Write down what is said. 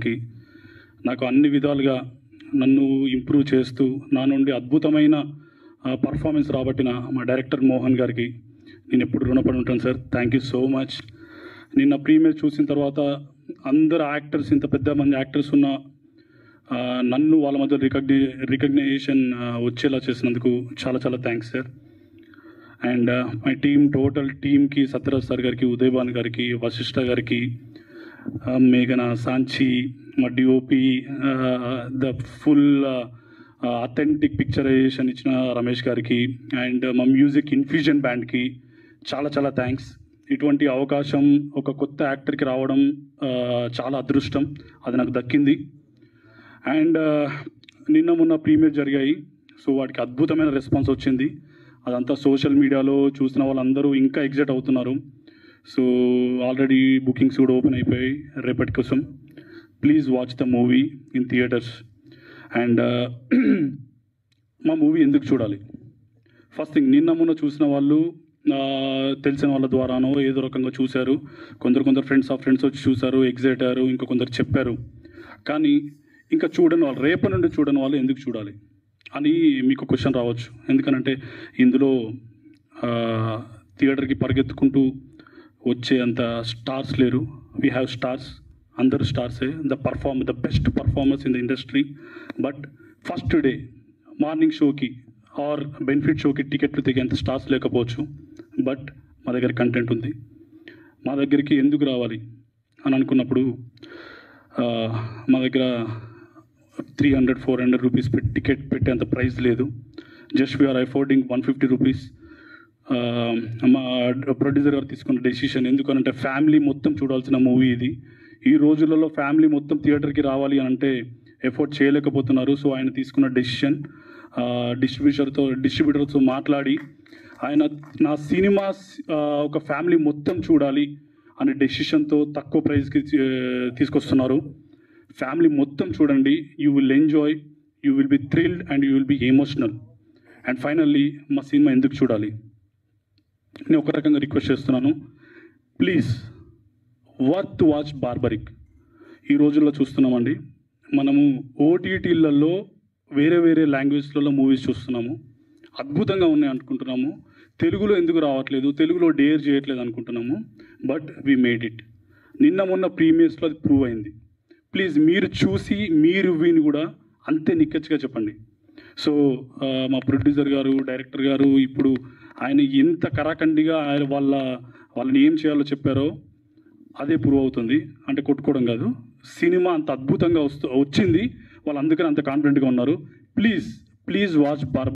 కి నాకు అన్ని విధాలుగా నన్ను ఇంప్రూవ్ చేస్తూ నా నుండి అద్భుతమైన పర్ఫార్మెన్స్ రాబట్టిన మా డైరెక్టర్ మోహన్ గారికి నేను ఎప్పుడు రుణపడి ఉంటాను sir. Thank you so much. నిన్న ప్రీమియర్ చూసిన తర్వాత అందరు యాక్టర్స్, ఇంత పెద్ద మంది యాక్టర్స్ ఉన్న నన్ను వాళ్ళ మధ్య రికగ్నైజేషన్ వచ్చేలా చేసినందుకు చాలా చాలా thanks sir. And my team, total టీమ్కి సత్యరాజ్ సార్ గారికి, ఉదయభాన్ గారికి, వశిష్ఠ గారికి, మేఘన, సాంచి, మా DOP, the full authentic picturisation ఇచ్చిన రమేష్ గారికి, అండ్ మా మ్యూజిక్ ఇన్ఫ్యూజన్ బ్యాండ్కి చాలా చాలా థ్యాంక్స్. ఇటువంటి అవకాశం ఒక కొత్త యాక్టర్కి రావడం చాలా అదృష్టం, అది నాకు దక్కింది. అండ్ నిన్న మొన్న ప్రీమియర్ జరిగాయి, సో వాటికి అద్భుతమైన రెస్పాన్స్ వచ్చింది. అదంతా సోషల్ మీడియాలో చూసిన వాళ్ళందరూ ఇంకా ఎగ్జైట్ అవుతున్నారు. సో ఆల్రెడీ బుకింగ్స్ కూడా ఓపెన్ అయిపోయాయి రేపటి కోసం. Please watch the movie in theatres. And మా మూవీ ఎందుకు చూడాలి? ఫస్ట్ థింగ్, నిన్న మొన్న చూసిన వాళ్ళు తెలిసిన వాళ్ళ ద్వారానో ఏదో రకంగా చూశారు. కొందరు ఫ్రెండ్స్ వచ్చి చూశారు, ఎగ్జైట్ అయ్యారు, ఇంకా కొందరు చెప్పారు. కానీ ఇంకా చూడని వాళ్ళు, రేపటి నుండి చూడని వాళ్ళు ఎందుకు చూడాలి అని మీకు క్వశ్చన్ రావచ్చు. ఎందుకనంటే ఇందులో థియేటర్కి పరిగెత్తుకుంటూ వచ్చే అంత స్టార్స్ లేరు. వీ హ్యావ్ స్టార్స్, అందరు స్టార్సే, the best performers in the industry. But first day morning షోకి ఆర్ బెనిఫిట్ షోకి టికెట్లు తెగేంత స్టార్స్ లేకపోవచ్చు. బట్ మా దగ్గర కంటెంట్ ఉంది. మా దగ్గరికి ఎందుకు రావాలి అని అనుకున్నప్పుడు మా దగ్గర 300-400 రూపీస్ టికెట్ పెట్టేంత ప్రైస్ లేదు. Just we are affording 150 rupees. మా ప్రొడ్యూసర్ గారు తీసుకున్న డెసిషన్, ఎందుకనంటే ఫ్యామిలీ మొత్తం చూడాల్సిన మూవీ ఇది. ఈ రోజులలో ఫ్యామిలీ మొత్తం థియేటర్కి రావాలి అంటే ఎఫోర్డ్ చేయలేకపోతున్నారు. సో ఆయన తీసుకున్న డెసిషన్, డిస్ట్రిబ్యూటర్తో మాట్లాడి ఆయన నా సినిమా ఒక ఫ్యామిలీ మొత్తం చూడాలి అనే డెసిషన్తో తక్కువ ప్రైస్కి తీసుకొస్తున్నారు. ఫ్యామిలీ మొత్తం చూడండి, you will enjoy, you will be thrilled and you will be emotional. And finally మా సినిమా ఎందుకు చూడాలి? నేను ఒక రకంగా రిక్వెస్ట్ చేస్తున్నాను, ప్లీజ్ వర్త్ వాచ్ బార్బరిక్. ఈ రోజుల్లో చూస్తున్నామండి, మనము ఓటీటీలలో వేరే లాంగ్వేజ్లలో మూవీస్ చూస్తున్నాము, అద్భుతంగా ఉన్నాయి అనుకుంటున్నాము. తెలుగులో ఎందుకు రావట్లేదు, తెలుగులో డేర్ చేయట్లేదు అనుకుంటున్నాము. But we made it. నిన్న మొన్న ప్రీమియర్స్లో అది ప్రూవ్ అయింది. ప్లీజ్ మీరు చూసి మీ రివ్యూని కూడా అంతే నిక్కచ్చిగా చెప్పండి. సో మా ప్రొడ్యూసర్ గారు, డైరెక్టర్ గారు ఇప్పుడు ఆయన ఎంత కరాఖండిగా ఆయన వాళ్ళని ఏం చేయాలో చెప్పారో అదే ప్రూవ్ అవుతుంది. అంటే కొట్టుకోవడం కాదు, సినిమా అంత అద్భుతంగా వచ్చింది. వాళ్ళు అందుకని అంత కాన్ఫిడెంట్గా ఉన్నారు. Please watch barbaric.